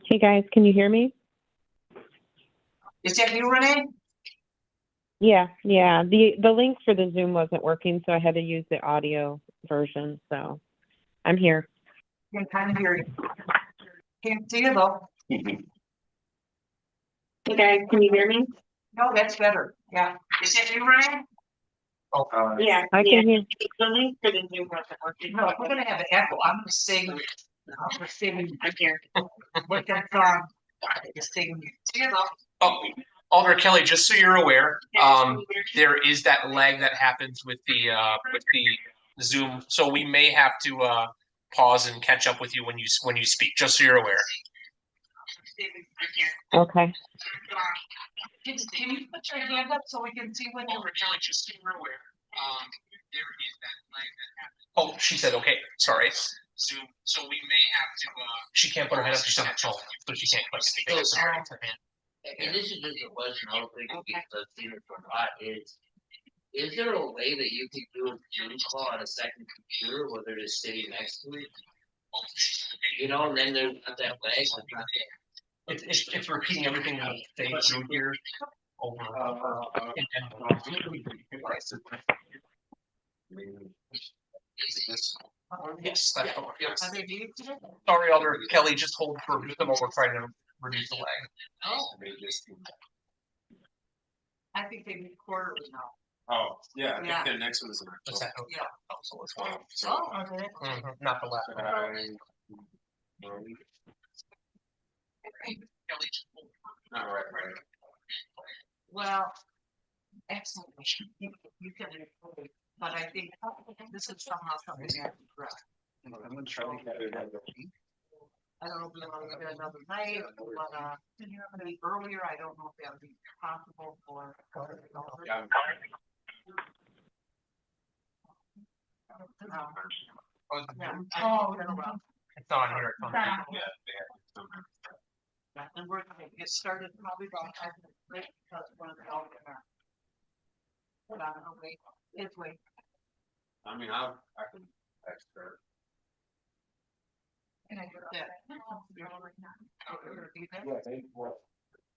Hey guys, can you hear me? Is that you, Renee? Yeah. The link for the Zoom wasn't working, so I had to use the audio version. So I'm here. I can kind of hear you. Can't see you though. Hey guys, can you hear me? No, that's better. Yeah. Is that you, Renee? Oh, Yeah, I can hear. The link for the Zoom wasn't working. No, we're gonna have an echo. I'm gonna sing. I'm gonna sing. I can't. What that song? Just sing. See you though. Oh, Alder Kelly, just so you're aware, there is that lag that happens with the Zoom, so we may have to pause and catch up with you when you speak. Just so you're aware. Okay. Can you put your hand up so we can see when you're? Alder Kelly, just so you're aware, there is that lag that happens. Oh, she said okay. Sorry. Zoom, so we may have to. She can't put her hand up. She's on the phone, so she can't quite speak. So, So her hand. And this is just a question, I don't think it's seen it from hot is there a way that you could do a Zoom call on a second computer where they're just sitting next to it? You know, and then there's not that lag, it's not that. It's repeating everything that they through here over. Yes, that's the one. Yes. Are they muted? Sorry, Alder Kelly, just hold for just a moment. We're trying to reduce the lag. Oh. I think they record it now. Oh, yeah, I Yeah. think the next one is in What's October. that? Yeah. Oh, so it's one. Oh, okay. Not the last one. Right. Well, excellent. You can record, but I think this is somehow something you have to correct. I'm gonna try to get it. I don't know if we want to get another night, but maybe earlier, I don't know if that would be possible for. Yeah. Oh, no. It's on here. And we're gonna get started probably about 5 minutes late because one of the elder. But I don't know, wait, it's wait. I mean, I can expert. Can I get that? Yeah,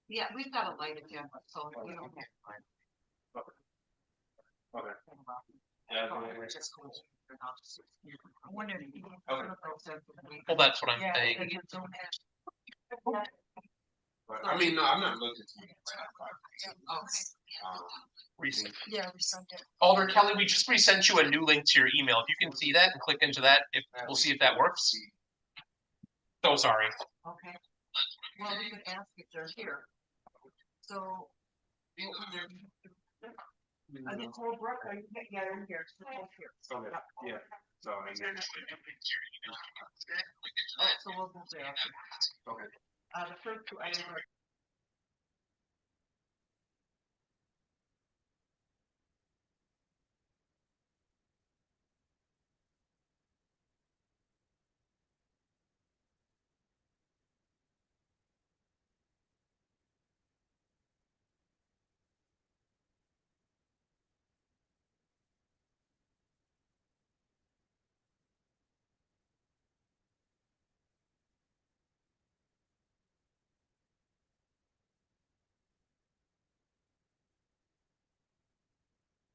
Yeah, we've got a light agenda, so we don't have. Okay. Yeah. Yeah. I'm wondering. Well, that's what I'm saying. I mean, no, I'm not looking to. Yeah, we sent it. Alder Kelly, we just resent you a new link to your email. If you can see that and click into that, we'll see if that works. So sorry. Okay. Well, we could ask if they're here. So. I think Holbrook, are you, yeah, they're here, so they're here. So, yeah, so I mean. Oh, so we'll go there. Okay. The first two items are.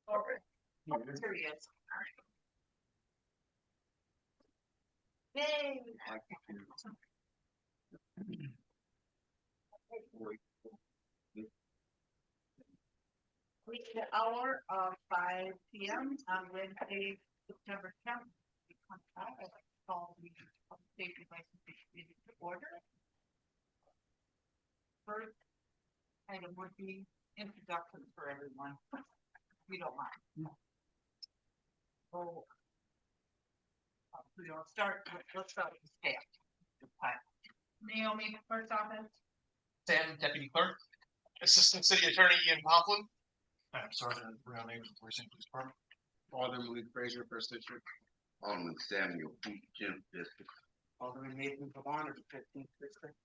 All right. Here he is. Yay. Reach the hour of 5 p.m. on Wednesday, September 10th. I'd like to call the safety license meeting to order. First item would be introductions for everyone. If you don't mind. So, let's start with the staff. Naomi, first office. Sam, Deputy Clerk. Assistant City Attorney Ian Poplin. I'm Sergeant Brown, Angels Precinct Police Department. Alderman Lee Frazier, First District. Alderman Samuel P. Jim District. Alderman Nathan Pavon, 15th District.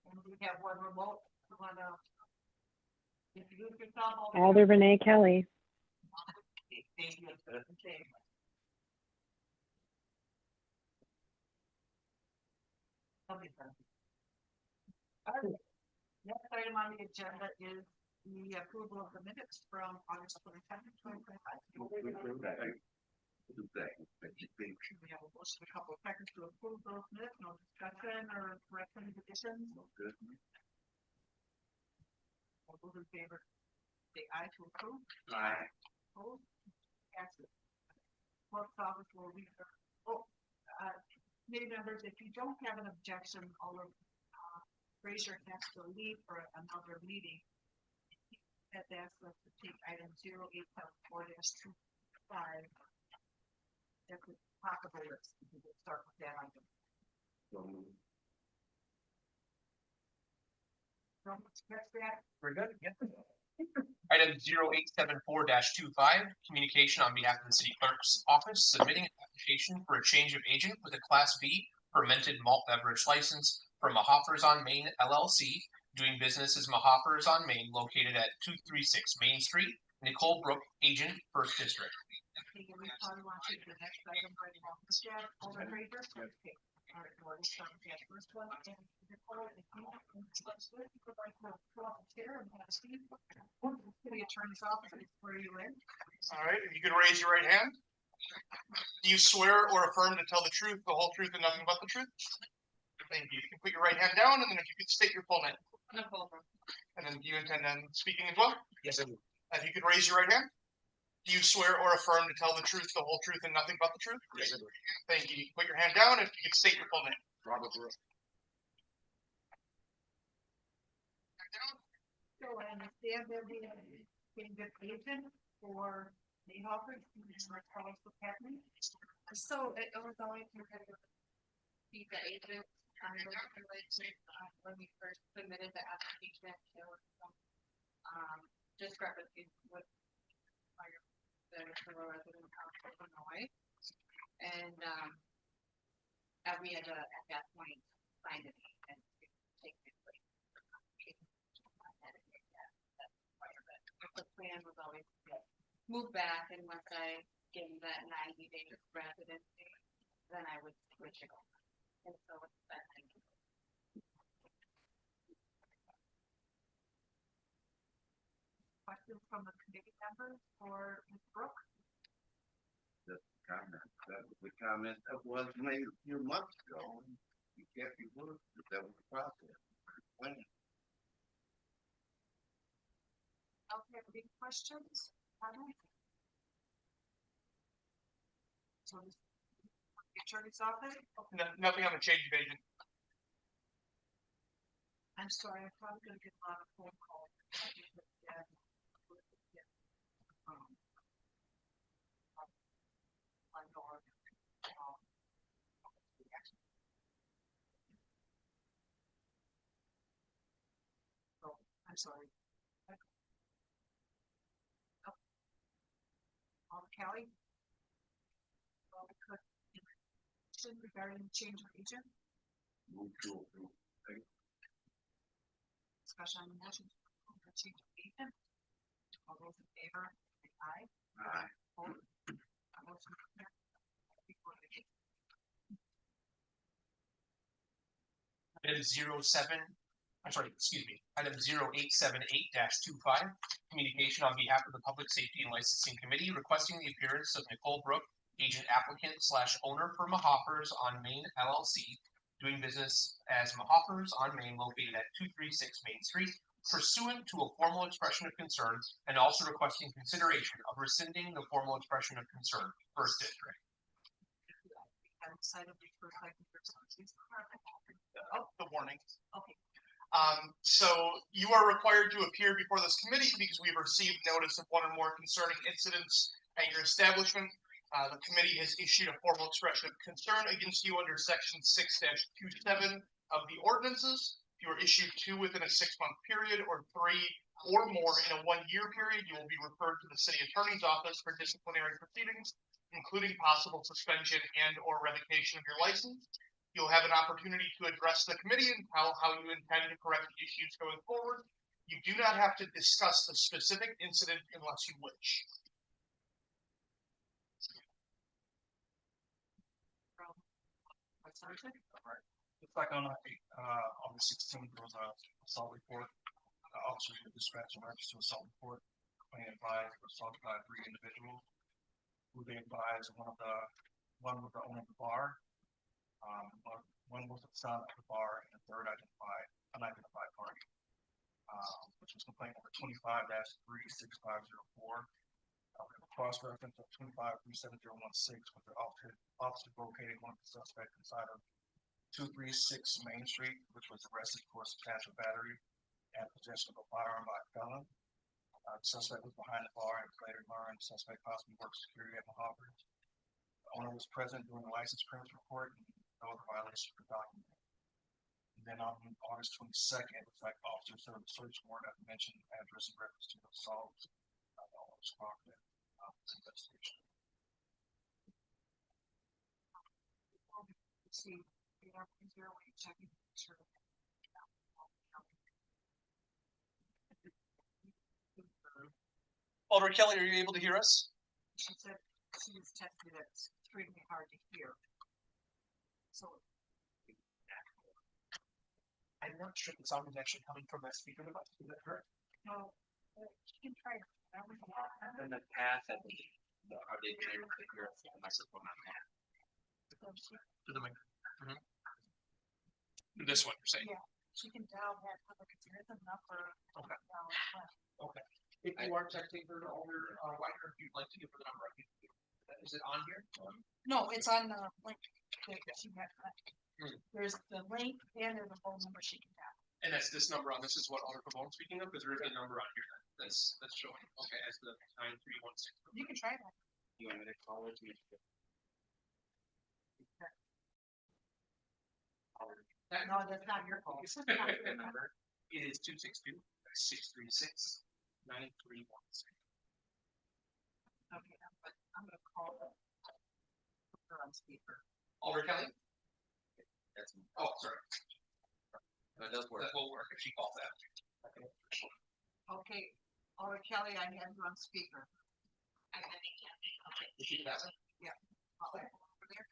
And we have one remote. You wanna introduce yourself? Alder Renee Kelly. Thank you. Okay. Next item on the agenda is the approval of the minutes from August 27th, 2025. We have a motion, a couple of seconds to approve those minutes, no discussion or corrections, additions. All those in favor, say aye to approve. Aye. Opposed? Passes. Clerk's office will read the, committee members, if you don't have an objection, raise your hand to leave for another meeting. Has asked us to take item 0874-25. That's the top of the list. We will start with that item. From that, Very good. Yeah. Item 0874-25, communication on behalf of the city clerk's office, submitting an application for a change of agent with a Class B fermented malt beverage license for Mahafers on Main LLC, doing business as Mahafers on Main, located at 236 Main Street, Nicole Brook, agent, First District. we probably want to take the next item right along with that. All in favor? Okay. All right, we'll start with that first one. And Nicole, if you would like to pull up a chair and have Steve, city attorney's office, where you in? All right, if you could raise your right hand. Do you swear or affirm to tell the truth, the whole truth, and nothing but the truth? Thank you. You can put your right hand down, and then if you could state your full name. Nicole. And then do you intend on speaking as well? Yes, I do. If you could raise your right hand. Do you swear or affirm to tell the truth, the whole truth, and nothing but the truth? Yes, I do. Thank you. You can put your hand down, if you could state your full name. Robert Brooks. So I understand that we have been the agent for the offer. Can you just tell us what's happening? So it was always intended to be the agent on the regulation, when we first submitted the application, there was some, discrepancies with the fellow resident of Illinois. And, we had to, at that point, find it and take it. The plan was always to move back, and once I gave that 90-day residency, then I would switch it over. And so it's been. Questions from the committee members or Ms. Brooks? Comment. That was the comment that was made a few months ago. You can't be worried, but that was the process. Plan. Okay, any questions? So this the attorney's office? Nothing on the change of agent. I'm sorry, I'm probably gonna get a lot of phone calls. I'm sorry. Kelly? Regarding change of agent, Move to approve. discussion on the motion to approve the change of agent. All those in favor, say aye. Aye. Opposed? Motion carries. Before the gate. Item 0878-25, communication on behalf of the Public Safety and Licensing Committee requesting the appearance of Nicole Brook, agent applicant / owner for Mahafers on Main LLC, doing business as Mahafers on Main, located at 236 Main Street, pursuant to a formal expression of concern, and also requesting consideration of rescinding the formal expression of concern, First District. Have decided to first like the first one. The warning. Okay. So you are required to appear before this committee because we've received notice of one or more concerning incidents at your establishment. The committee has issued a formal expression of concern against you under section 6-27 of the ordinances. If you are issued 2 within a 6-month period or 3 or more in a 1-year period, you will be referred to the city attorney's office for disciplinary proceedings, including possible suspension and or revocation of your license. You'll have an opportunity to address the committee and how you intend to correct the issues going forward. You do not have to discuss the specific incident unless you wish. It's like on the 16th, there was a assault report. Officers were dispatched and registered to assault report. They advised were assaulted by 3 individuals. Who they advised one was the owner of the bar. One was the son of the bar, and the third unidentified party. Which was complaint number 25-36504. Cross reference of 25-37016, with the officer located one of the suspects inside of 236 Main Street, which was arrested for substantial battery and possession of a firearm by a felon. The suspect was behind the bar and later learned the suspect possibly worked security at Mahavers. The owner was present during the license clearance report and no other violations were documented. And then on August 22nd, it was like officers served a search warrant at the mentioned address in reference to the assault. The owner's property. Investigation. See, you know, is there a way of checking? Sure. Alder Kelly, are you able to hear us? She said she was testing it, it's extremely hard to hear. So. I'm not sure the sound is actually coming from that speaker device. Is that correct? No, she can try. And the path at the are they trying to figure out the microphone on that? To the mic. This one, you're saying? Yeah, she can dial that, but if there isn't enough for. Okay. Okay. If you are texting her to Alder Wagner, if you'd like to give her the number, I can do that. Is it on here? No, it's on the link that she had. Hmm. There's the link and there's a phone number she can dial. And that's this number on this is what Alder Pavone speaking of, because there is a number on here that's showing. Okay, as the 9316. You can try that. You want me to call it? No, that's not your phone. The number is 262-636-9316. Okay, I'm gonna call her. Put her on speaker. Alder Kelly? That's Oh, sorry. that does work. That will work if she calls that. Okay, Alder Kelly, I have you on speaker. Is she that one? Over there.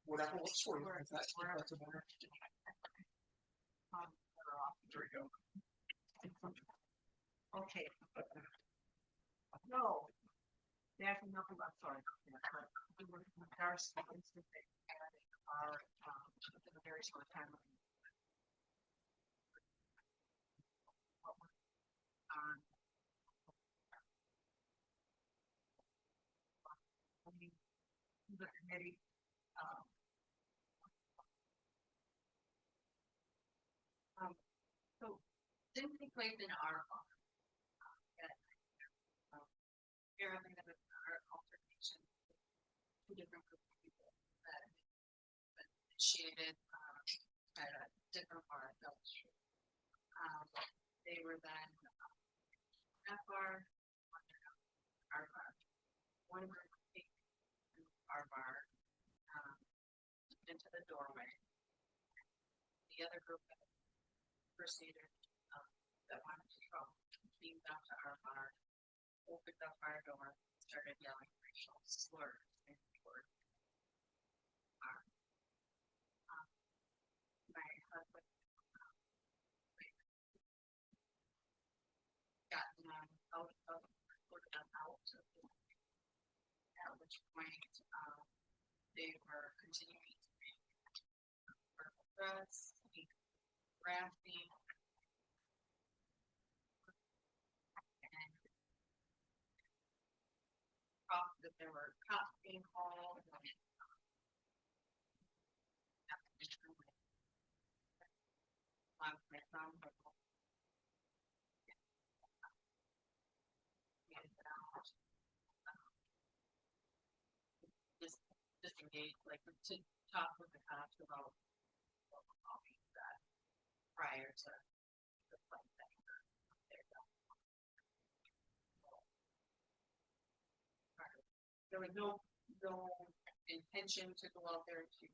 Whatever works for you. Where- If that's wherever. a better. Better off. There we go. Okay. No. That's nothing, I'm sorry. But we were in regards to the incident they had in our, within a very short time. On. The committee, So didn't take place in our farm. Apparently there was an altercation. Two different groups of people that initiated, at a different part of the street. They were then, that bar, our bar. One group came to our bar, into the doorway. The other group proceeded, that wanted to go, came down to our bar, opened up our door, started yelling racial slurs and toward our, my husband, got them out of, ordered them out of the, at which point, they were continuing to make verbal threats, grasping, and that there were cops being called. And, my son was disengaged, like to talk with the cops about that prior to the flight that there was no intention to go out there to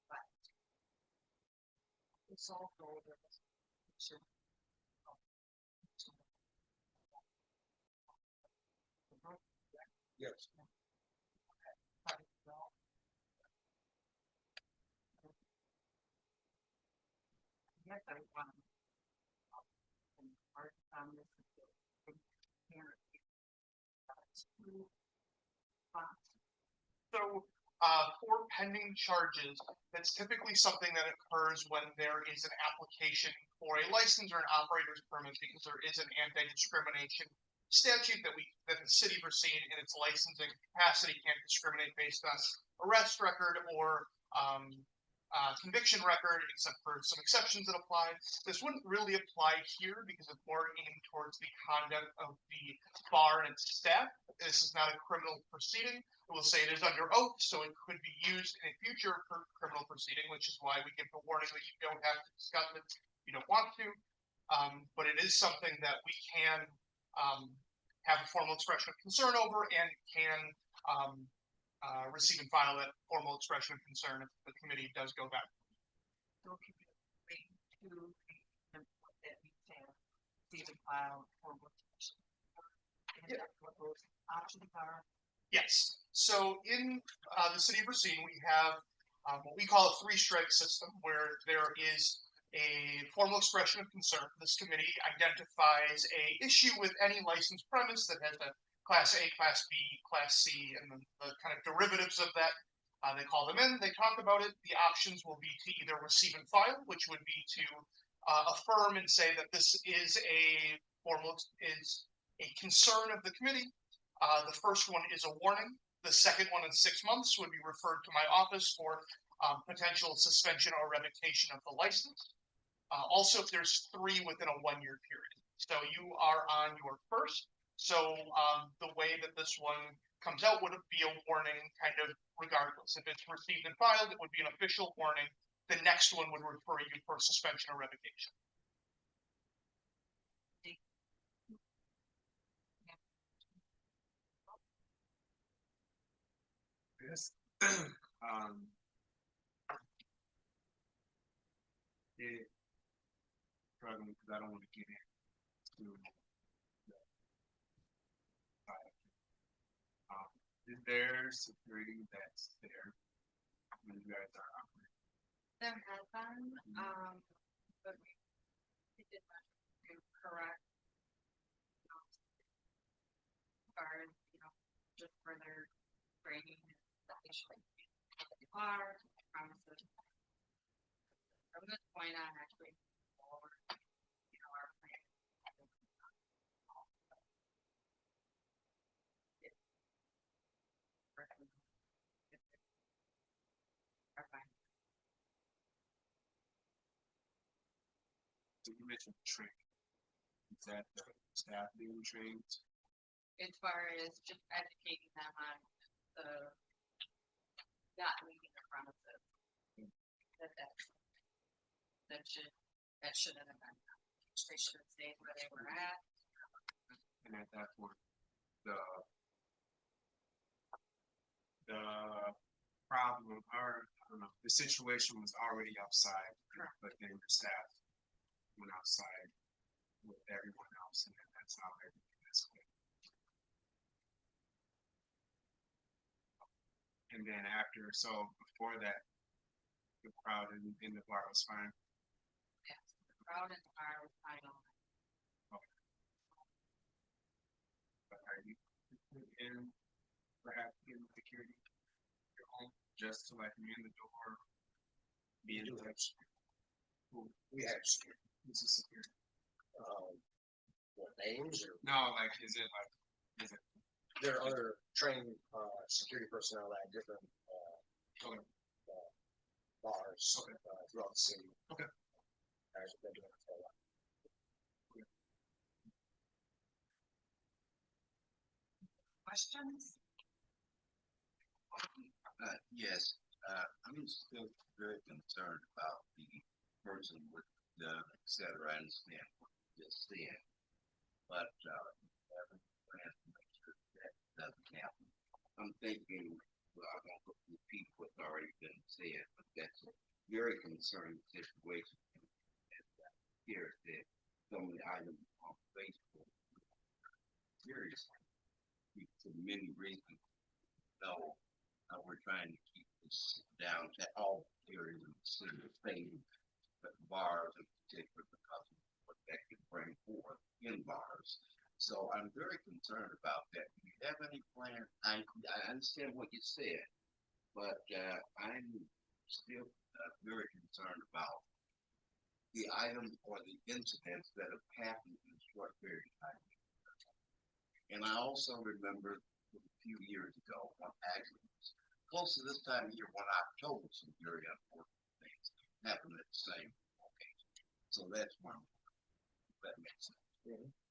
fight. It's all over. Yes. guess I want. Part on this. So, for pending charges, that's typically something that occurs when there is an application for a license or an operator's permit, because there is an anti-discrimination statute that the city of Racine in its licensing capacity can't discriminate based on arrest record or conviction record, except for some exceptions that apply. This wouldn't really apply here because it's more aimed towards the conduct of the bar and its staff. This is not a criminal proceeding. I will say it is under oath, so it could be used in a future criminal proceeding, which is why we give the warning that you don't have to discuss it if you don't want to. But it is something that we can have a formal expression of concern over and can receive and file that formal expression of concern if the committee does go back. So if you could wait to what that means, see the file or what. What those options are. Yes. So in the city of Racine, we have what we call a three-strike system, where there is a formal expression of concern. This committee identifies a issue with any licensed premise that has a Class A, Class B, Class C, and the kind of derivatives of that. They call them in, they talk about it. The options will be to either receive and file, which would be to affirm and say that this is a concern of the committee. The first one is a warning. The second one in 6 months would be referred to my office for potential suspension or revocation of the license. Also, if there's 3 within a 1-year period. So you are on your first. So the way that this one comes out would be a warning kind of regardless. If it's received and filed, it would be an official warning. The next one would refer you for suspension or revocation. Yes. It struggling because I don't want to get into is there security that's there when you guys are operating? There has been, but we did not do correct. Guard, just further training that they should are promises. From this point on, actually, forward, our plan. So you mentioned training. Is that the staff being trained? As far as just educating them on the not leaving the premises. That shouldn't have been. They should have stayed where they were at. And at that point, the problem or I don't know, the situation was already outside, but then the staff went outside with everyone else, and then that's how everything escalated. And then after, so before that, the crowd in the bar was fine. Yes, the crowd in the bar was fine on. But are you in perhaps in security your home just to let me in the door? Be in the We have security. This is security. What names or No, like is it there are other trained security personnel at different okay. bars Okay. Throughout the city. Okay. Guys have been doing it for a while. Questions? Yes, I'm still very concerned about the person with the et cetera. I understand what you just said, but make sure that doesn't happen. I'm thinking, well, I won't repeat what's already been said, but that's a very concerning situation. Here that some of the items on Facebook, seriously, for many reasons. So we're trying to keep this down to all areas of the city, but bars and particular because of what that could bring forth in bars. So I'm very concerned about that. Do you have any plan? I understand what you said, but I'm still very concerned about the items or the incidents that have happened in a short period of time. And I also remember a few years ago, actually close to this time of year, when October, some very unfortunate things happened at the same location. So that's one. That makes sense.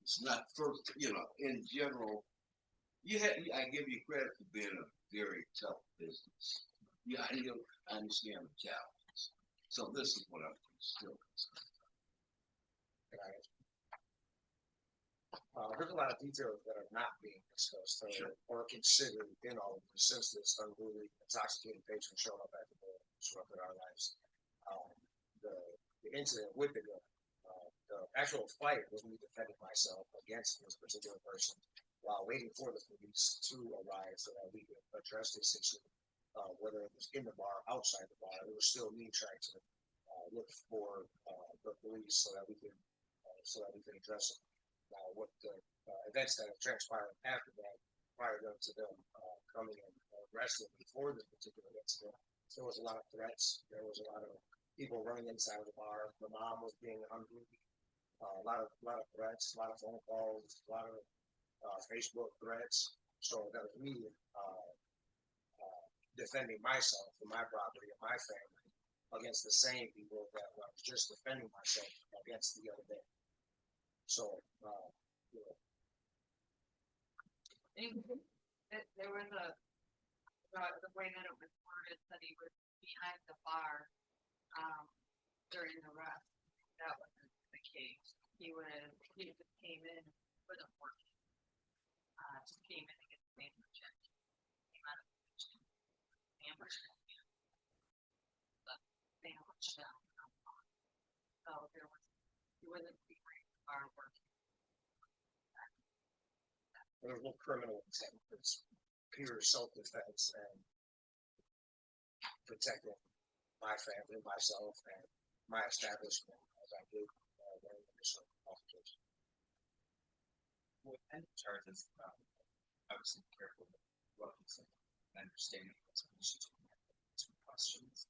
It's not first, in general, I give you credit for being a very tough business. Yeah, I understand the challenges. So this is what I'm still concerned. There's a lot of details that are not being discussed or considered in all of this since this unruly intoxicated patient showed up at the door, disrupted our lives. The incident with the gun, the actual fight was me defending myself against this particular person while waiting for the police to arrive so that we could address this issue. Whether it was in the bar, outside the bar, it was still me trying to look for the police so that we could address it. Now, what the events that have transpired after that, prior to them coming and arresting me for this particular incident, there was a lot of threats. There was a lot of people running inside of the bar. The mom was being unruly. A lot of threats, a lot of phone calls, a lot of Facebook threats. So that was me defending myself and my property and my family against the same people that I was just defending myself against the other day. So, There was the way that it was worded that he was behind the bar, during the arrest. That wasn't the case. He just came in, wasn't working. Just came in to get the sandwich. Came out of the kitchen, sandwich. The sandwich down. So he wasn't behind the bar working. there's no criminal intent. It's pure self-defense and protecting my family, myself, and my establishment as I did during the initial altercation. With any charges, obviously be careful with what you say and understanding what's an issue to questions.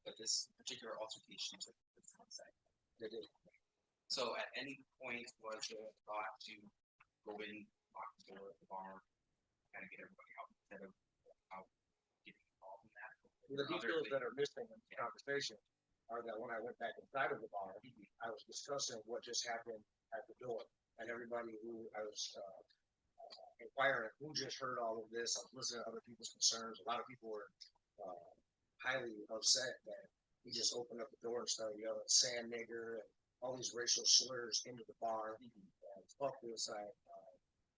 But this particular altercation took place on site. They did. So at any point was there a thought to go in, lock the door of the bar, kind of get everybody out instead of out getting involved in that? The details that are missing in the conversation are that when I went back inside of the bar, I was discussing what just happened at the door, and everybody who I was inquiring who just heard all of this. I was listening to other people's concerns. A lot of people were highly upset that he just opened up the door and started yelling "sand nigger" and all these racial slurs into the bar. And fuck this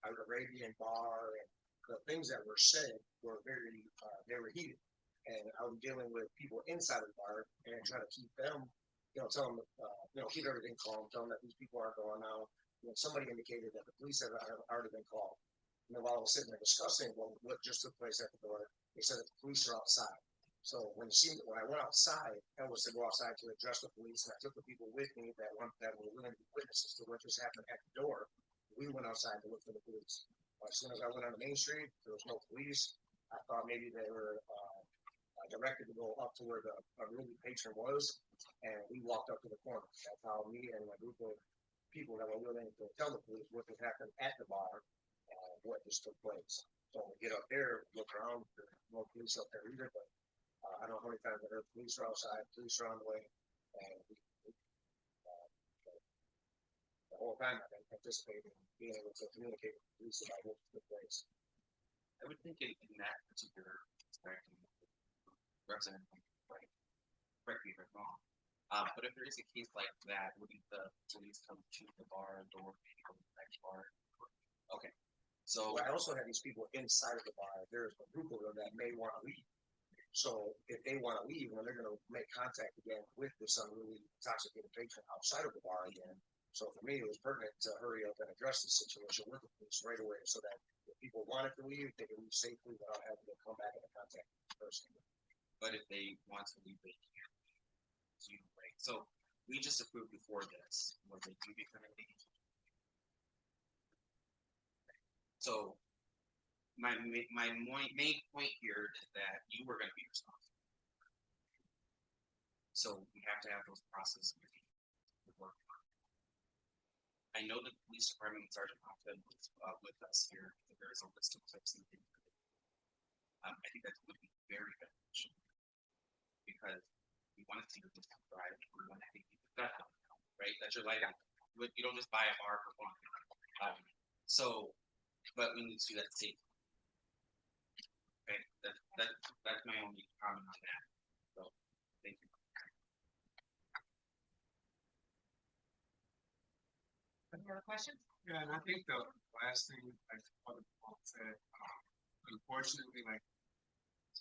Arabian bar, and the things that were said were they were heated. And I was dealing with people inside of the bar and trying to keep them, tell them, keep everything calm, tell them that these people aren't going out. Somebody indicated that the police had already been called. While I was sitting there discussing what just took place at the door, they said that the police are outside. So when I went outside, I was to go outside to address the police, and I took the people with me that were willing to be witnesses to what just happened at the door. We went outside to look for the police. As soon as I went on the main street, there was no police. I thought maybe they were directed to go up to where the unruly patron was, and we walked up to the corner. That's how me and a group of people that were willing to tell the police what had happened at the bar, what just took place. So we get up there, look around, there's no police up there either, but I don't know how many times I heard police are outside, police are on the way, and the whole time I've been participating, being able to communicate with the police about what took place. I would think in that particular aspect, Representative, right? Correct me if I'm wrong. But if there is a case like that, wouldn't the police come to the bar door, go to the next bar? Okay. So I also have these people inside of the bar. There's a group of them that may want to leave. So if they want to leave, then they're going to make contact again with this unruly intoxicated patron outside of the bar again. So for me, it was pertinent to hurry up and address the situation with the police right away, so that if people wanted to leave, they could leave safely without having to come back into contact with the person. but if they want to leave, they can't. Right? So we just approved before this, was it you becoming the agent? So, my main point here is that you were gonna be responsible. So we have to have those processes with you. to work on. I know that the police department Sergeant Hoffman was with us here, there is a list of clips and things. I think that would be very beneficial. Because we want to see your business thrive, we want to think that, right? That's your light out. You don't just buy a bar for fun. But we need to do that safely. Okay, that's my only comment on that. So, thank you. Any other questions? Yeah, and I think the last thing, like what Paul said, unfortunately, like,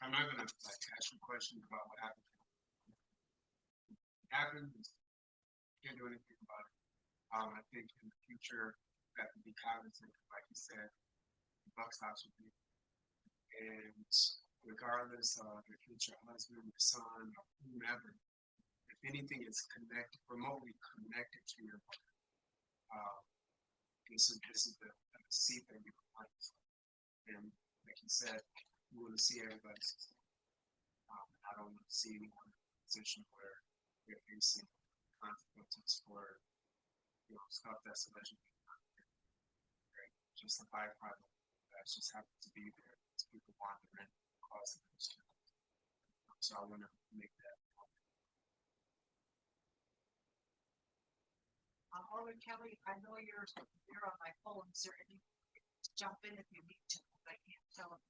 I'm not gonna like ask you questions about what happened. Happens, can't do anything about it. I think in the future, that would be cognizant, like you said, the buck stops with you. And regardless of if it's your husband, your son, or whomever, if anything is connected, remotely connected to your this is the seat that you want. And like you said, you want to see everybody succeed. I don't want to see anyone in a position where they're facing consequences for stuff that's allegedly not there. Right? Just a byproduct that just happens to be there as people wander in causing those challenges. So I want to make that. Alderman Kelly, I know you're on my phone, is there any, jump in if you need to, I can't tell. Thank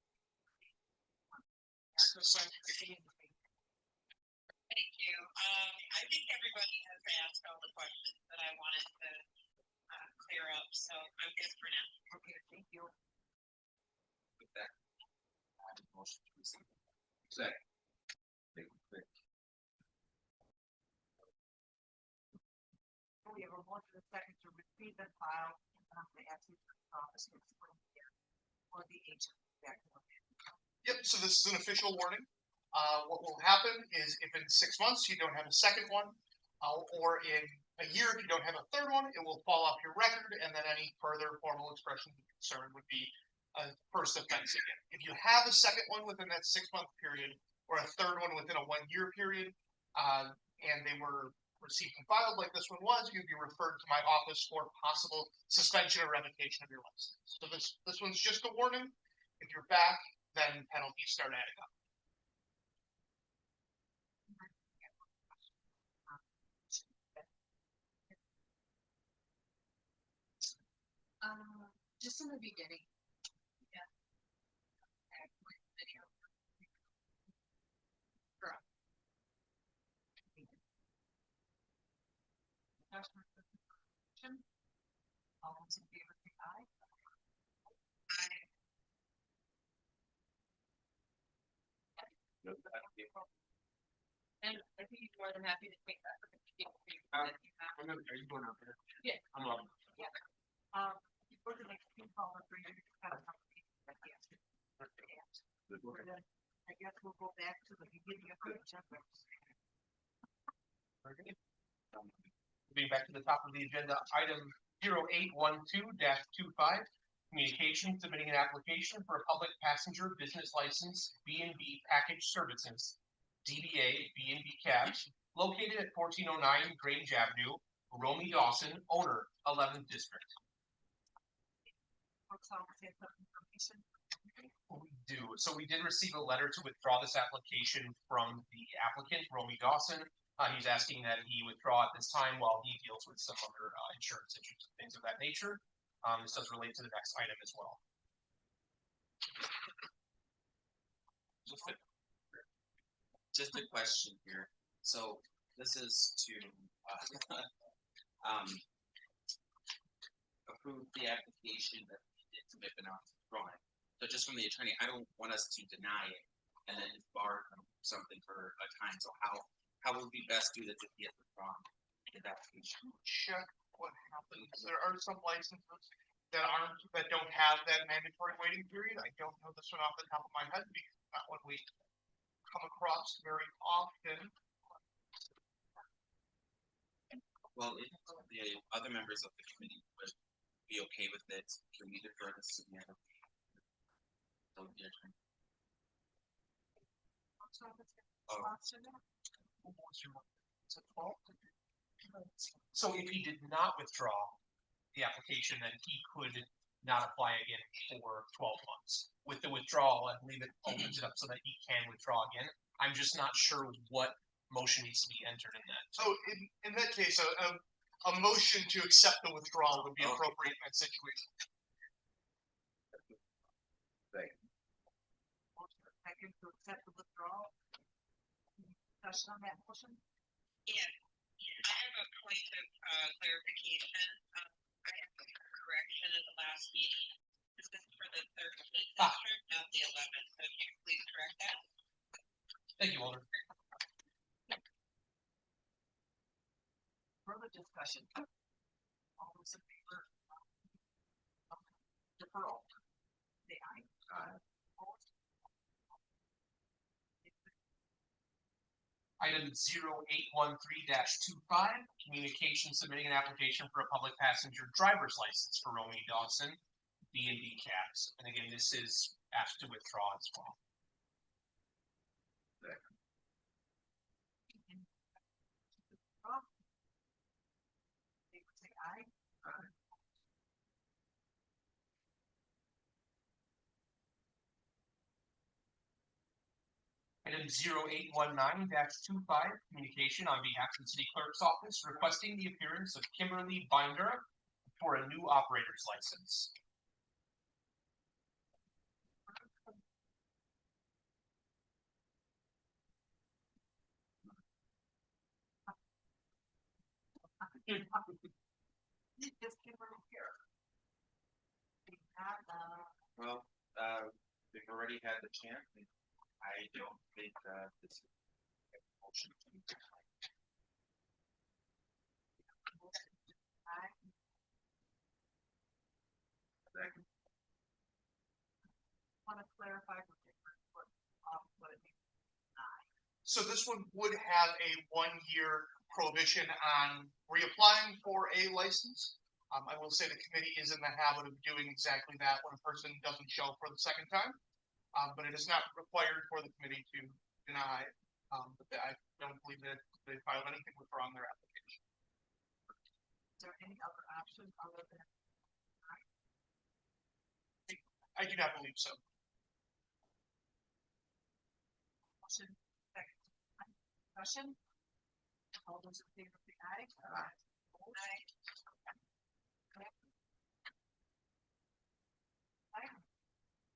you. I think everybody has asked all the questions that I wanted to clear up, so I'm good for now. Okay, thank you. With that, motion to receive. Second. We have a motion and second to receive and file the absentee office for the agent. Yep, so this is an official warning. What will happen is if in 6 months you don't have a second one, or in a year if you don't have a third one, it will fall off your record, and then any further formal expression of concern would be a first offense again. If you have a second one within that 6-month period, or a third one within a 1-year period, and they were received and filed like this one was, you'd be referred to my office for possible suspension or revocation of your license. So this one's just a warning. If you're back, then penalties start adding up. Just in the beginning. Yeah. Video. Correct. All those in favor say aye. And I think you're more than happy to take that. Are you going out there? Yeah. I'm up. We're gonna keep calling for you. I guess we'll go back to the beginning of the agenda. Moving back to the top of the agenda, item 0812-25, communication submitting an application for a public passenger business license B&B Package Services, DBA B&B Cabs, located at 1409 Grange Avenue, Romy Dawson, owner, 11th District. Information. We do. So we did receive a letter to withdraw this application from the applicant, Romy Dawson. He's asking that he withdraw at this time while he deals with some other insurance issues and things of that nature. This does relate to the next item as well. Just a question here. So this is to approve the application that we did submit but not withdrawn. So just from the attorney, I don't want us to deny it and then bar something for a time. So how would we best do this if he has withdrawn the application? Check what happens. There are some licenses that don't have that mandatory waiting period. I don't know this one off the top of my head because it's not one we come across very often. Well, if the other members of the committee would be okay with it, can we defer this to the other? So, your turn. So if he did not withdraw the application, then he could not apply again for 12 months. With the withdrawal, I believe it opens it up so that he can withdraw again. I'm just not sure what motion needs to be entered in that. So in that case, a motion to accept the withdrawal would be appropriate in that situation. Second to accept the withdrawal. Discussion on that motion? Yeah, I have a point of clarification. I have a correction at the last meeting. This is for the 13th district, not the 11th. So can you please correct that? Thank you, Alder. Further discussion? All those in favor? of Deferral. Say aye. Opposed? Item 0813-25, communication submitting an application for a public passenger driver's license for Romeo Dawson, B&B Cabs. And again, this is asked to withdraw as well. Favor say aye. Item 0819-25, communication on behalf of the city clerk's office requesting the appearance of Kimberly Binder for a new operator's license. Just Kimberly here. Not, Well, they've already had the chance. And I don't think this is a motion. aye. Want to clarify what it means? So this one would have a 1-year prohibition on reapplying for a license. I will say the committee is in the habit of doing exactly that when a person doesn't show for the second time. But it is not required for the committee to deny. But I don't believe that they filed anything withdrawing their application. Is there any other option other than I do not believe so. motion? Second. Discussion? All those in favor say aye. Opposed?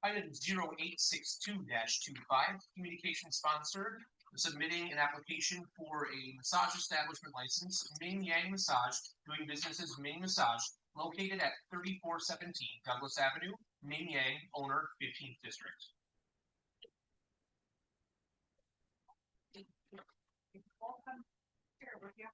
Item 0862-25, communication sponsored, submitting an application for a massage establishment license, Ming Yang Massage, doing business as Ming Massage, located at 3417 Douglas Avenue, Ming Yang, owner, 15th District. If you all come here with you.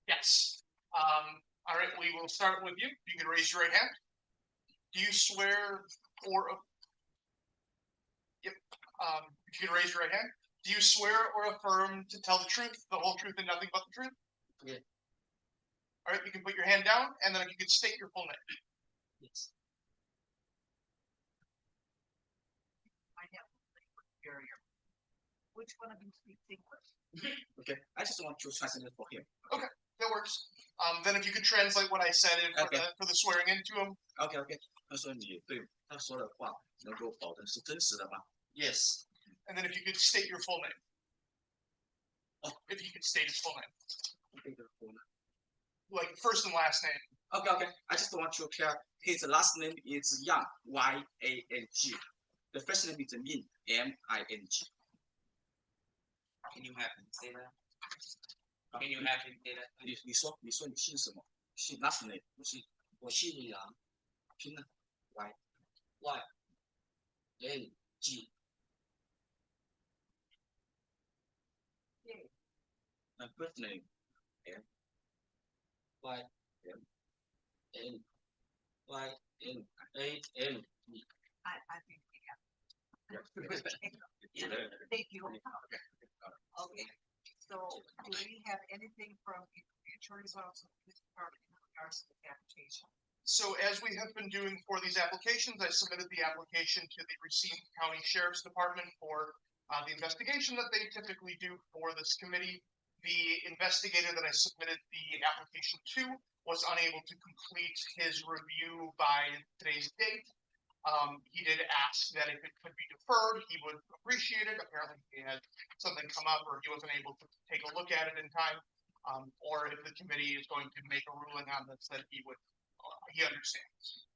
Yes. All right, we will start with you. You can raise your right hand. Do you swear or? Yep. If you can raise your right hand. Do you swear or affirm to tell the truth, the whole truth, and nothing but the truth? Yeah. All right, you can put your hand down, and then if you could state your full name. Yes. I have a barrier. Which one of you speaks English? Okay, I just want to translate it for him. That works. Then if you could translate what I said in for, Okay. for the swearing in to him. OK OK，他说你对他说的话能够保证是真实的吗 Yes. And then if you could state your full name. If you could state his full name, like first and last name. OK OK, I just want to clear. His last name is Yang, Y-A-N-G. The first name is Min, M-I-N-G. Can you have him say that? Can you have him say that? 你说你姓什么？姓 last name 我姓杨拼呢 ，Y-N-G。first name Y And. I think we have. Either. Thank you. Okay, so do we have anything from the attorney's office of this department in regards to the application? So as we have been doing for these applications, I submitted the application to the Racine County Sheriff's Department for the investigation that they typically do for this committee. The investigator that I submitted the application to was unable to complete his review by today's date. He did ask that if it could be deferred, he would appreciate it. Apparently he had something come up or he wasn't able to take a look at it in time. Or if the committee is going to make a ruling on this, that he would, he understands.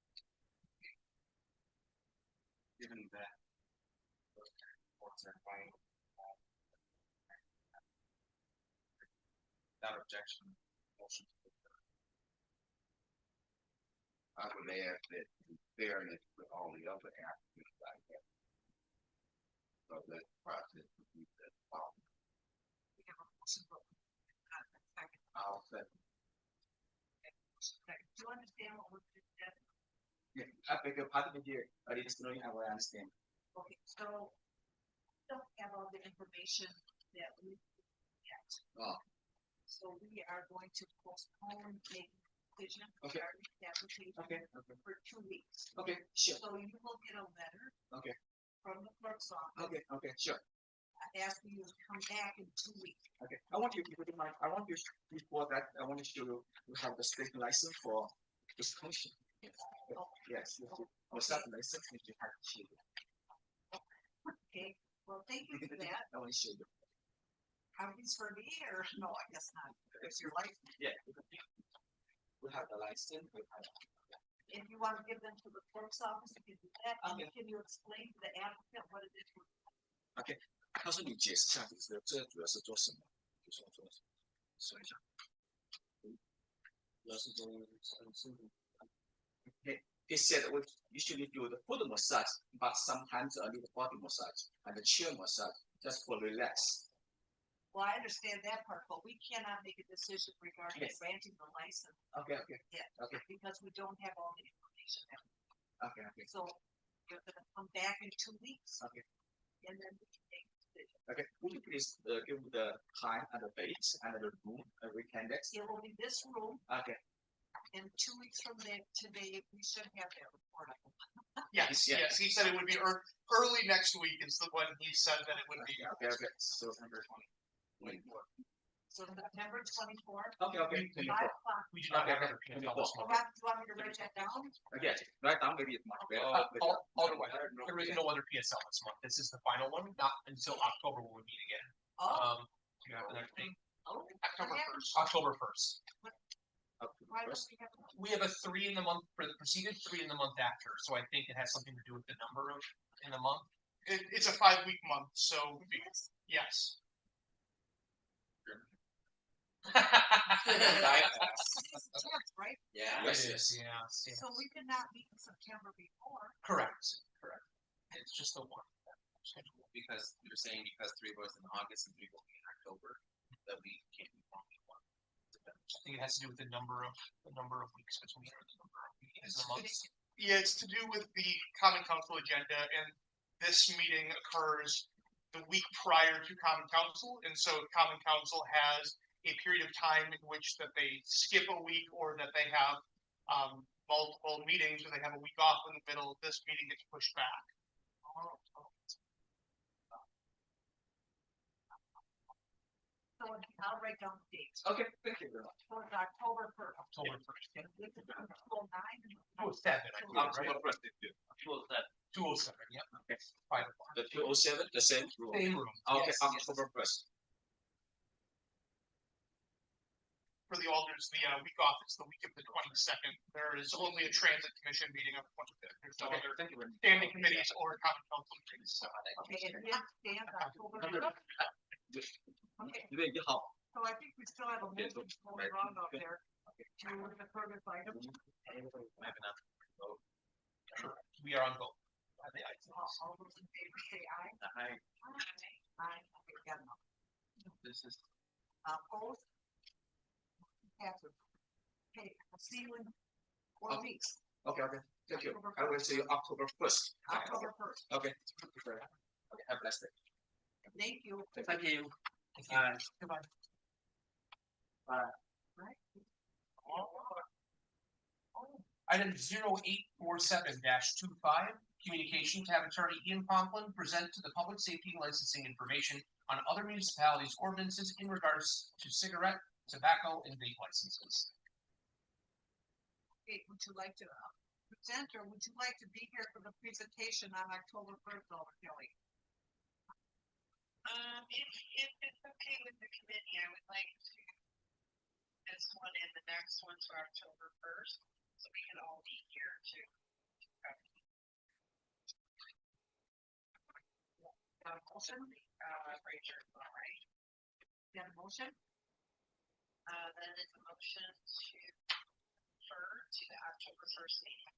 Given that. Those reports are fine. Without objection, motion. I would add that in fairness to all the other applicants like that. So that process would be that problem. We have a motion, but second. I'll second. Do you understand what we're doing? Yeah, I beg your pardon, dear, I didn't know I will understand. Okay, so we don't have all the information that we get. Oh. So we are going to postpone making a decision Okay. regarding the application Okay, for 2 weeks. okay, sure, So you will get a letter. Okay. From the clerk's office. okay, sure, Asking you to come back in 2 weeks. okay. I want you, if you don't mind, I want you, before that, I want you to have the state license for this function. Yes, yes, massage license, if you have to. Okay, well, thank you for that. I want to show you. Copies for me or no, I guess not. It's your license. Yeah. We have the license, we have. If you want to give them to the clerk's office, you can do that. And Okay. can you explain to the applicant what it is? 他说你解释一下，这主要是做什么？就是说一下。主要是做He said we usually do the foot massage, but sometimes a little body massage and the chair massage just for relax. Well, I understand that part, but we cannot make a decision regarding Yes. granting the license Okay. yet. Okay. Because we don't have all the information. Okay. So you're gonna come back in 2 weeks. Okay. And then we can make a decision. Okay. Would you please give the time and the date and the room weekend next? It will be this room. Okay. In 2 weeks from today, we should have that report. Yes, Yeah. yes, he said it would be early next week is the one he said that it would be. Okay. So number 20. So September 24th. Okay. 5 o'clock. We do not have another Okay. PSL this month. Do you want me to write that down? Okay. Right now maybe it's much better. Otherwise, there is no other PSL this month. This is the final one, not until October when we meet again. Oh, Do you have another thing? oh. October what 1st. October 1st. Why don't we have? We have a 3 in the month for the preceded, 3 in the month after, so I think it has something to do with the number of in the month. It's a 5-week month, so Yes. yes. Right? Yeah. It is, yes. So we did not meet in September before. Correct. It's just the one. schedule. Because you're saying because 3 was in August and 3 will be in October, that we can't be wrong with one. I think it has to do with the number of weeks between or the number of meetings in a month. Yeah, it's to do with the common council agenda, and this meeting occurs the week prior to common council, and so common council has a period of time in which that they skip a week or that they have multiple meetings or they have a week off in the middle. This meeting gets pushed back. So I'll write down the dates. Okay, thank you very much. So it's October 1st. October 1st. This is 209. 207, I believe, right? Well, that, 207, yep. Okay. 5 o'clock. The 207, the same room. Same room. Okay, yes, yes. October 1st. For the alders, the week off is the week of the 22nd. There is only a transit commission meeting on the 25th. There's no Okay, other thank you very much. standing committees or common council meetings. Okay, and it stands October 1st. Okay, 1月1号 so I think we still have a motion going wrong out there to approve this item. I have enough. We are on vote. All those in favor say aye. I, Aye. Okay, we got enough. this is, Opposed? Passes. Okay, I'll see you in 4 weeks. Okay. Thank you. October I will 1st. see you October 1st. October first. Okay. Okay, have a blessed day. Thank you. Thank you. Goodbye. Right. Item 0847-25, communication to have attorney Ian Conklin present to the public safety and licensing information on other municipalities' ordinances in regards to cigarette, tobacco, and vape licenses. Okay, would you like to present, or would you like to be here for the presentation on October 1st, Alder Kelly? If it's okay with the committee, I would like to this one and the next one for October 1st, so we can all be here to. Got a motion? Fraser, all right. Got a motion? Then it's a motion to refer to the October 1st meeting.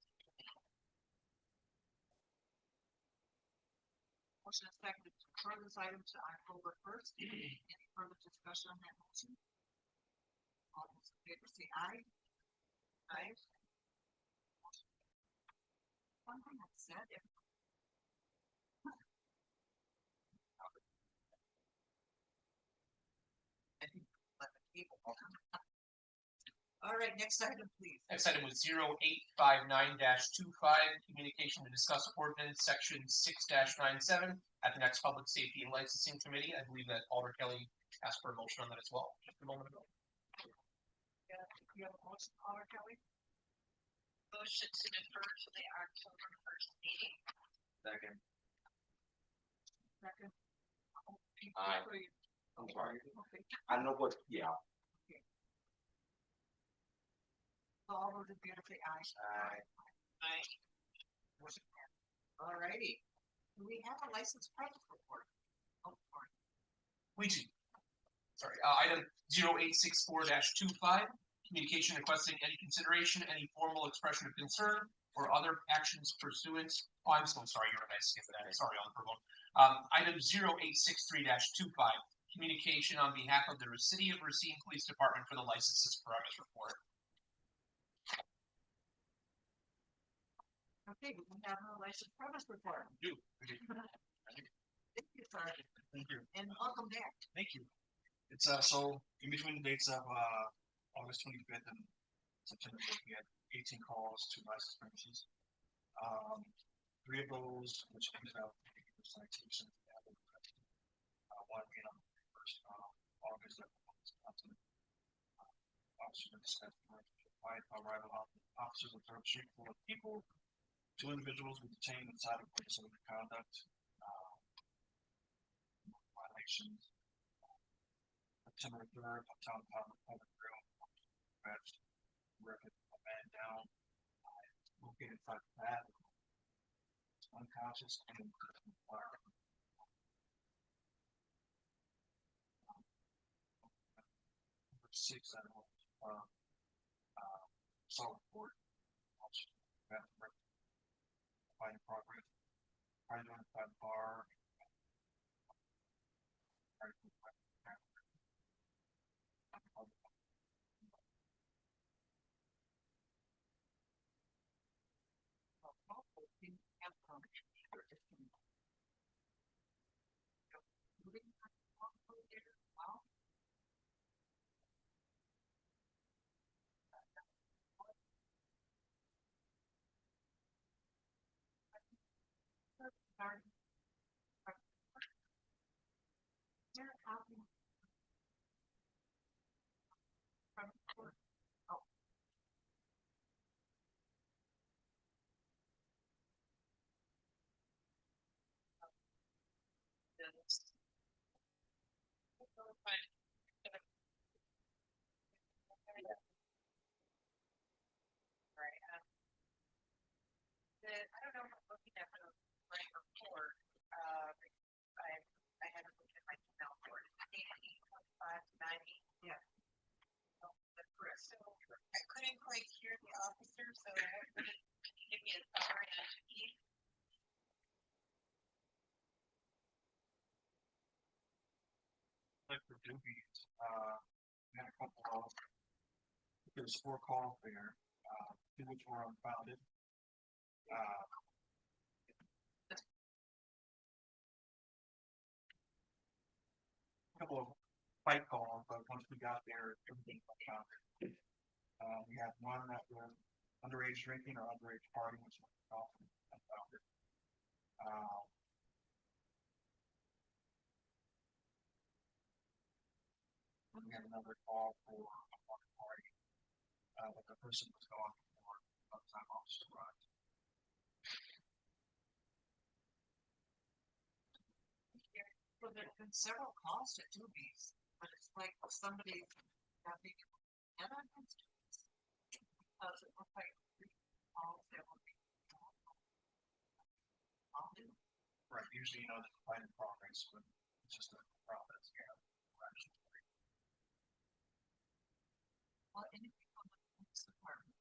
Motion is seconded to refer this item to October 1st. Any further discussion on that motion? All those in favor say aye. Aye. One thing I said, if all right, next item, please. Next item was 0859-25, communication to discuss ordinance section 6-97 at the next Public Safety and Licensing Committee. I believe that Alder Kelly asked for a motion on that as well, just a moment ago. You have a motion, Alder Kelly? Motion to defer to the October 1st meeting. Second. Second. Aye. Okay. I'm sorry. I know what, yeah. So all those in favor say aye. Aye. Motion passed. All righty. Do we have a license premise report? Oh, sorry. We do. Sorry, item 0864-25, communication requesting any consideration, any formal expression of concern, or other actions pursuant. Oh, I'm so sorry, you're right, I skipped that. Sorry, on the phone. Item 0863-25, communication on behalf of the City of Racine Police Department for the licenses premise report. Okay, we have a license premise report. Do. Thank you, Sergeant, Thank you. and welcome back. Thank you. It's so in between the dates of August 25th and September, we had 18 calls to license premises. 3 of those, which ended up being citation, one being on the 1st August of Wisconsin. Officer dispatched arrival officers on 3rd Street full of people. 2 individuals were detained inside of police conduct violations. September 3rd, uptown public grill, dispatched, ripped a man down, located inside the bath, unconscious and in fire. Number 6, I don't know, assault report, find progress, trying to identify the bar. I don't know if I'm looking at the right report. I haven't looked at my email for it. 18:25-90. Yeah. So I couldn't quite hear the officer, so can you give me a summary on each? Like for Doobies, we had a couple of, there's 4 calls there, 2 which were unfounded. Couple of fight calls, but once we got there, everything went down. We had one that was underage drinking or underage partying, which was often unfounded. We had another call for a party, that the person was going for, by the time officer arrived. Well, there've been several calls to Doobies, but it's like somebody having an against Doobies. Because it looked like three calls that were being called. Right, usually, the fight in progress, but it's just a process, Well, anything on the police department.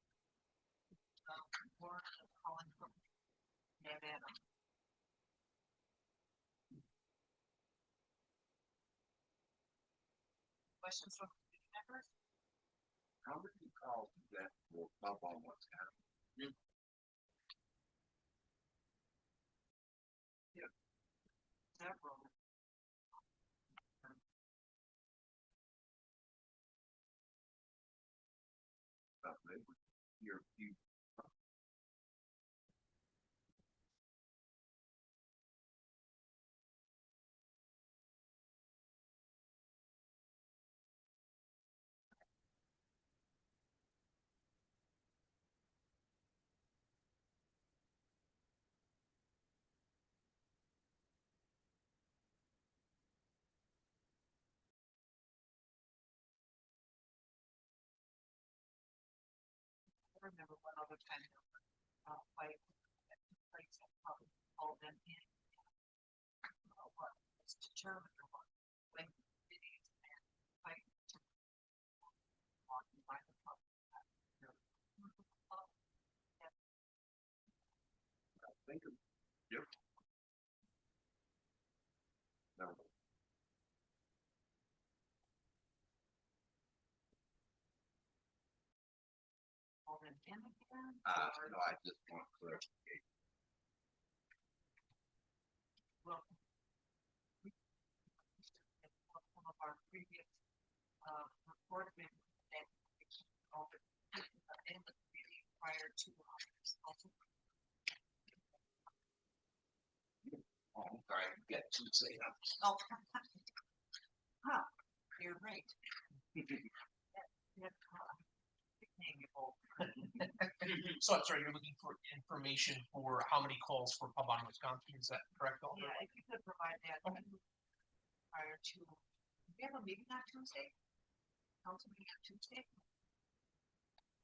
Or calling from. And questions from community members? How many calls do that will pop on what's happening? Several. You I remember one other time, like, place that probably called them in. What was determined or what, when it is, and like. Walking by the public. think of, yep. No. Call them in again. No, I just want clarification. Well. Some of our previous, report members that. In the community prior to. Oh, I'm sorry, you got two seconds. Oh. Huh, you're right. So I'm sorry, you're looking for information for how many calls for Pub on Wisconsin, is that correct? Alder? Yeah, if you could provide that prior to, we have a meeting on Tuesday? Council meeting on Tuesday?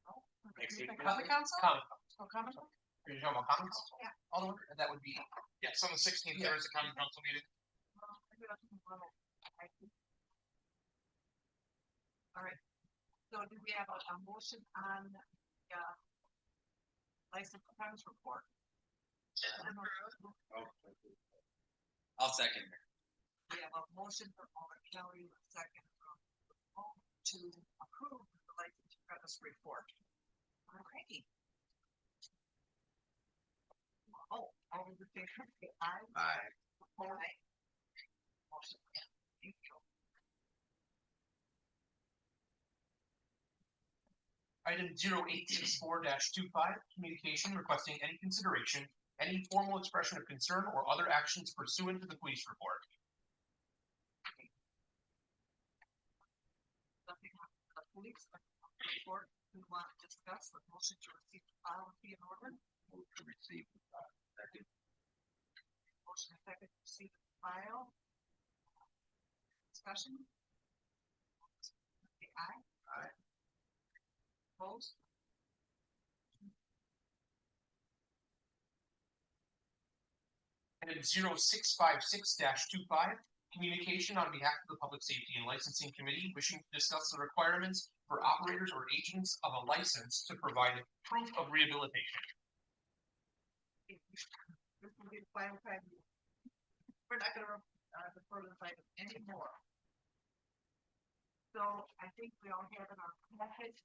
Oh, Next week. Common council? Common. Oh, common? Are you talking about comments? Yeah. Alder, that would be, Yes, on the 16th, there is a common council meeting. All right, so do we have a motion on, license premise report? I'll second. We have a motion for Alder Kelly, a second from to approve the license premise report. All righty. Oh, all in favor, say aye. Aye. Aye. Motion, thank you. Item 0864-25, communication requesting any consideration, any formal expression of concern or other actions pursuant to the police report. Nothing on the police report, we want to discuss the motion to receive the file and be in order. Move to receive. Second. Motion and second to receive the file. Discussion. Say aye. Aye. Opposed? Item 0656-25, communication on behalf of the Public Safety and Licensing Committee wishing to discuss the requirements for operators or agents of a license to provide proof of rehabilitation. This will be the final time. We're not gonna, defer this item anymore. So I think we all have in our package.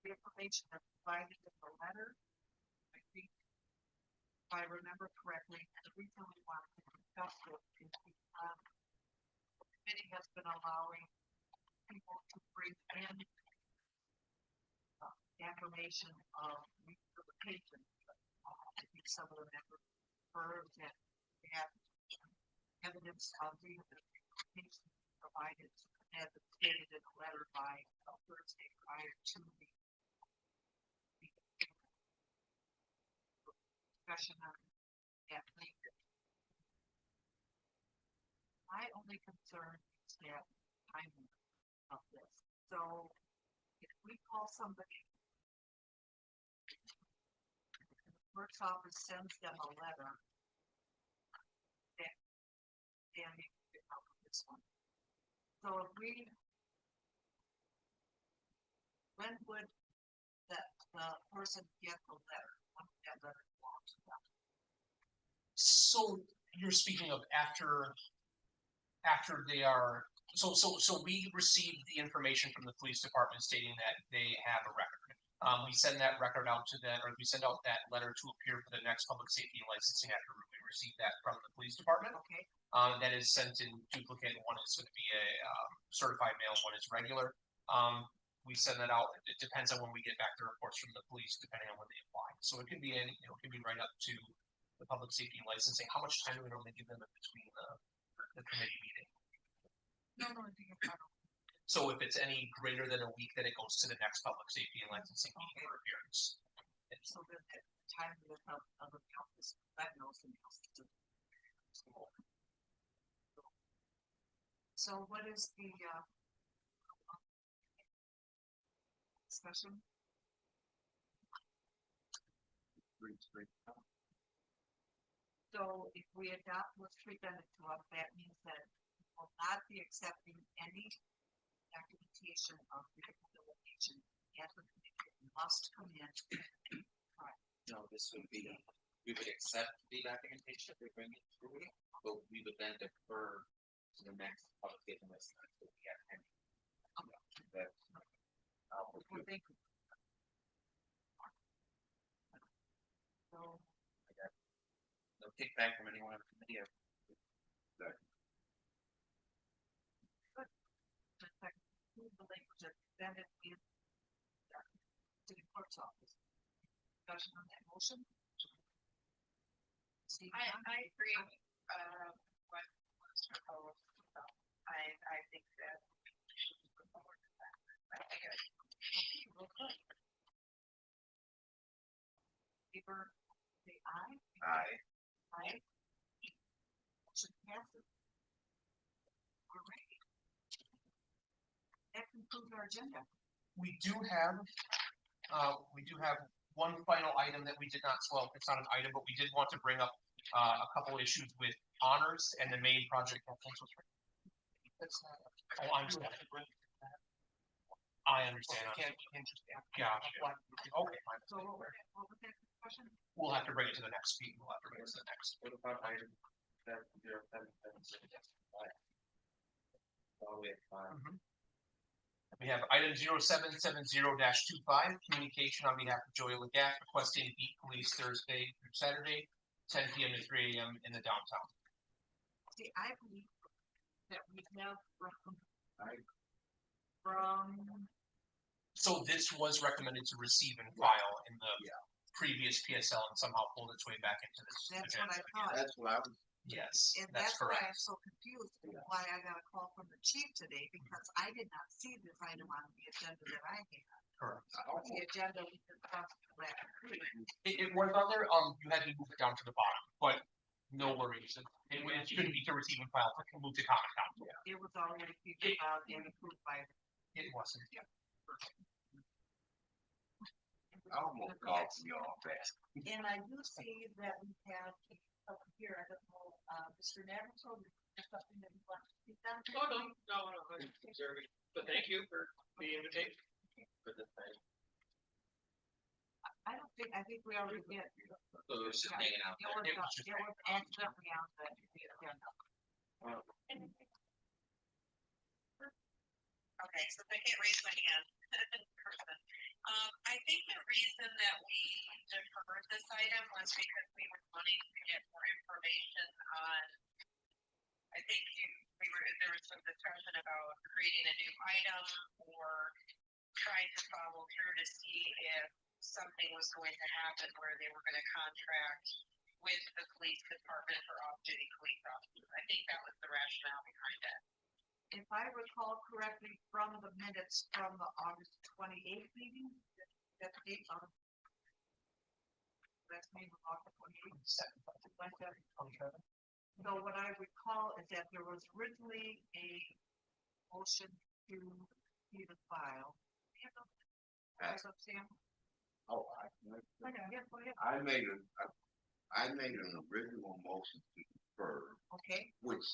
the information that's provided in the letter. I think, if I remember correctly, the reason we wanted to discuss it is because the committee has been allowing people to bring in information of rehabilitation. I think some of the members heard that they have evidence of rehabilitation provided as stated in a letter by Thursday prior to the discussion on that later. My only concern is that timing of this. So if we call somebody, the clerk's office sends them a letter, then they can help with this one. So if we, when would the person get the letter? When would that letter belong to them? So you're speaking of after they are, so we received the information from the police department stating that they have a record. We send that record out to them, or we send out that letter to appear for the next public safety licensing after we receive that from the police department. Okay, That is sent in duplicate. One is going to be a certified mail, one is regular. We send that out. It depends on when we get back the reports from the police, depending on when they apply. So it could be it could be right up to the public safety licensing. How much time do we normally give them in between the committee meeting? no, I think it's not. So if it's any greater than a week, then it goes to the next public safety and licensing meeting for appearance. So that the time of the office, that knows the else to do. So what is the discussion? So if we adopt what's presented to us, that means that we will not be accepting any documentation of rehabilitation. As a committee must come in. No, this would be, we would accept the documentation they bring it through, but we would then defer to the next public safety license until we have any. That, Well, thank you. So, no kickback from anyone on the committee. the language that's presented in the city clerk's office. Discussion on that motion? Steve? I agree, what was proposed, so I think that we should move forward with that. I think Okay, roll call. Favor, say aye. Aye. Aye. Motion passes. All right. That concludes our agenda. We do have one final item that we did not, well, it's not an item, but we did want to bring up a couple issues with honors and the main project. That's not, oh, I'm sorry. I understand. Gotcha. Okay, fine. So what was that question? We'll have to bring it to the next meeting. We'll have to bring it to the next. What about item that you're We have item 0770-25, communication on behalf of Joey Legatt requesting beat police Thursday through Saturday, 10 PM to 3 AM in the downtown. See, I believe that we have from So this was recommended to receive and file in the previous PSL and somehow pulled its way back into this. that's what I agenda. thought. That's what I was, Yes, And that's that's why I'm correct. so confused, why I got a call from the chief today, because I did not see this item on the agenda that I had. Correct. The agenda we discussed last week. It was on there, you had to move it down to the bottom, but no worries. It shouldn't be to receive and file, it can move to common council. It was already figured out and approved by. It wasn't, I almost called you off that. And I do see that we have up here, I don't know, Mr. Navajo, there's something that you want to speak on? No, but thank you for the invitation. For the thing. I don't think, I think we already did. So it was just hanging out It there. was accidentally on the agenda. Okay, so if I can't raise my hand in person, I think the reason that we deferred this item was because we were wanting to get more information on. I think there was some discussion about creating a new item or trying to follow through to see if something was going to happen where they were going to contract with the police department for off-duty police officers. I think that was the rationale behind it. If I recall correctly from the minutes from the August 28th meeting, that date on. That's maybe August 28th. So what I recall is that there was originally a motion to see the file. What's up, Sam? Oh, Yeah, go ahead. I made an original motion to defer, Okay, which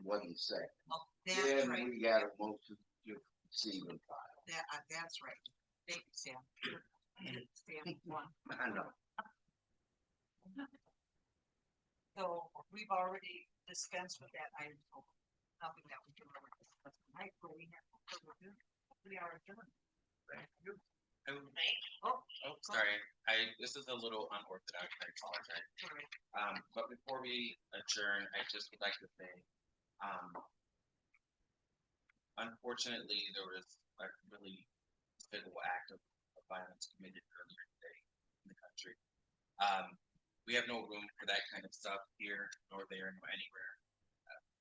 wasn't second. oh, that's Then right. we got a motion to see the file. That's right. Thank you, Sam. Sam, one. I know. So we've already dispensed with that item, so nothing that we can really discuss tonight, but we have to do. We are adjourned. Thank you. Oh, Sorry, this is a little unorthodox, I apologize. sorry. But before we adjourn, I just would like to say, unfortunately, there was a really despicable act of violence committed earlier today in the country. We have no room for that kind of stuff here, nor there, nor anywhere.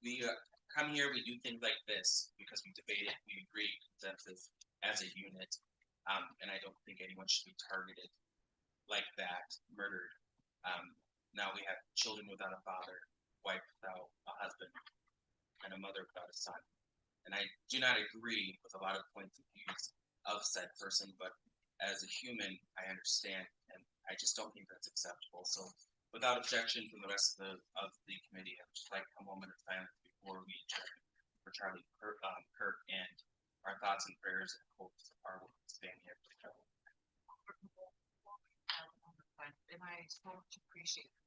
We come here, we do things like this because we debate it, we agree consensus as a unit. And I don't think anyone should be targeted like that, murdered. Now we have children without a father, wife without a husband, and a mother without a son. And I do not agree with a lot of points of views of said person, but as a human, I understand, and I just don't think that's acceptable. So without objection from the rest of the committee, I'd just like a moment of silence before we adjourn for Charlie Kirk, and our thoughts and prayers and hopes are with his family here for trouble. And I so much appreciate it.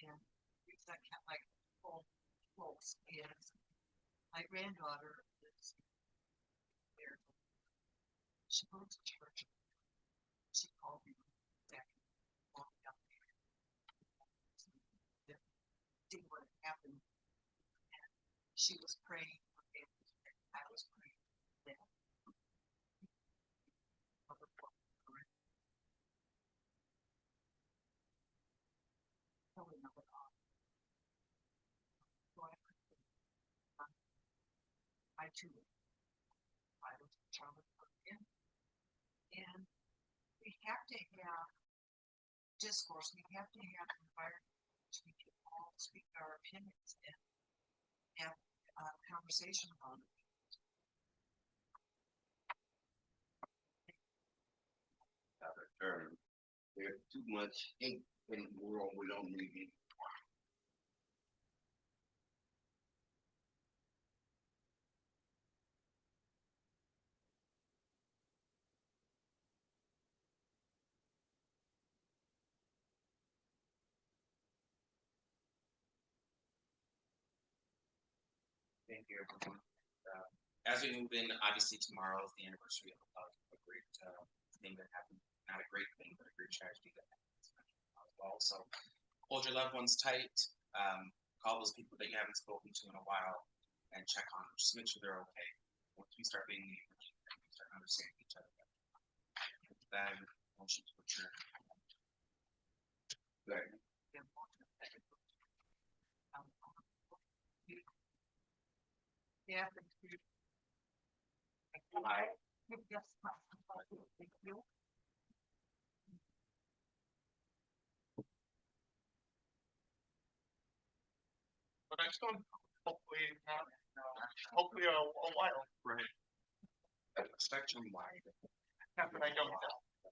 And the reason I can't like full close is my granddaughter is there. She goes to church. She called me back walking up there. See what happened. And she was praying for families. I was praying for them. I too, I was a child of him, and we have to have discourse. We have to have an environment which we can all speak our opinions and have a conversation about it. There's too much hate in the world. We don't need it. Thank you, everyone. As we move in, obviously tomorrow is the anniversary of a great thing that happened. Not a great thing, but a great tragedy that happened as well. So hold your loved ones tight. Call those people that you haven't spoken to in a while and check on them. Just make sure they're okay. Once we start being neighbors, we start understanding each other. With that, motion to adjourn. Yeah, thank you. Bye. Yes, thank you. The next one, hopefully not, hopefully a while. Right. Spectrum wide. Not that I don't know.